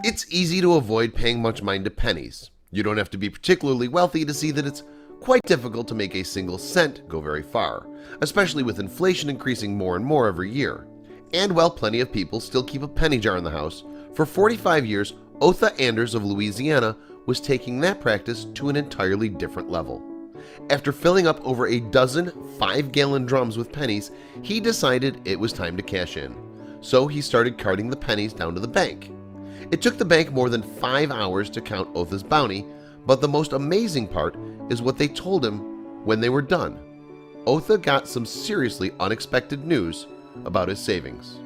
It's easy to avoid paying much mind to pennies. You don't have to be particularly wealthy to see that it's quite difficult to make a single cent go very far, especially with inflation increasing more and more every year. And while plenty of people still keep a penny jar in the house, for 45 years, Otha Anders of Louisiana was taking that practice to an entirely different level. After filling up over a dozen 5-gallon drums with pennies, he decided it was time to cash in. So he started carting the pennies down to the bank. It took the bank more than 5 hours to count Otha's bounty, but the most amazing part is what they told him when they were done. Otha got some seriously unexpected news about his savings.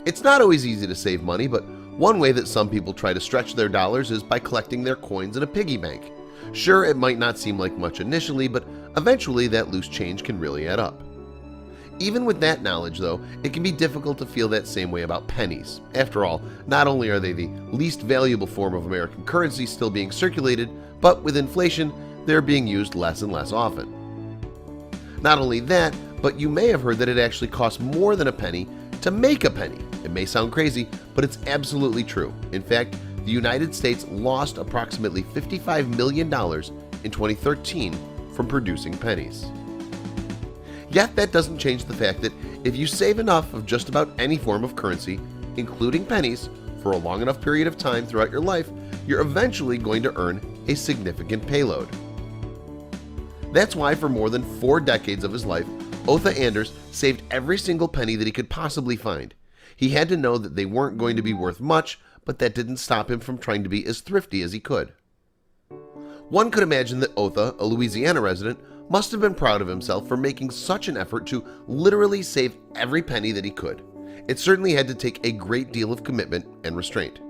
It's not always easy to save money, but one way that some people try to stretch their dollars is by collecting their coins in a piggy bank. Sure, it might not seem like much initially, but eventually that loose change can really add up. Even with that knowledge, though, it can be difficult to feel that same way about pennies. After all, not only are they the least valuable form of American currency still being circulated, but with inflation, they're being used less and less often. Not only that, but you may have heard that it actually costs more than a penny to make a penny. It may sound crazy, but it's absolutely true. In fact, the United States lost approximately $55 million in 2013 from producing pennies. Yet that doesn't change the fact that if you save enough of just about any form of currency, including pennies, for a long enough period of time throughout your life, you're eventually going to earn a significant payload. That's why for more than 4 decades of his life, Otha Anders saved every single penny that he could possibly find. He had to know that they weren't going to be worth much, but that didn't stop him from trying to be as thrifty as he could. One could imagine that Otha, a Louisiana resident, must have been proud of himself for making such an effort to literally save every penny that he could. It certainly had to take a great deal of commitment and restraint.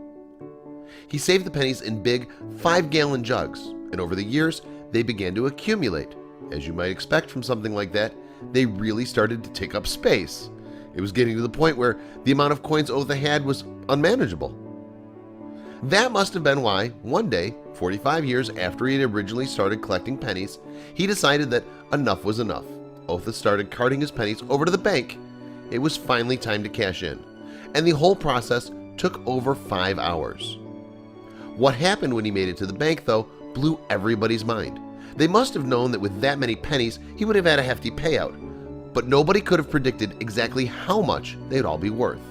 He saved the pennies in big 5-gallon jugs, and over the years, they began to accumulate. As you might expect from something like that, they really started to take up space. It was getting to the point where the amount of coins Otha had was unmanageable. That must have been why, one day, 45 years after he had originally started collecting pennies, he decided that enough was enough. Otha started carting his pennies over to the bank. It was finally time to cash in, and the whole process took over 5 hours. What happened when he made it to the bank, though, blew everybody's mind. They must have known that with that many pennies, he would have had a hefty payout, but nobody could have predicted exactly how much they'd all be worth.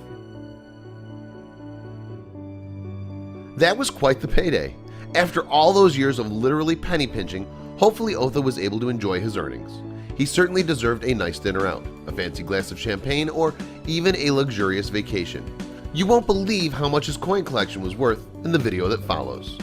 That was quite the payday. After all those years of literally penny pinching, hopefully Otha was able to enjoy his earnings. He certainly deserved a nice dinner out, a fancy glass of champagne, or even a luxurious vacation. You won't believe how much his coin collection was worth in the video that follows.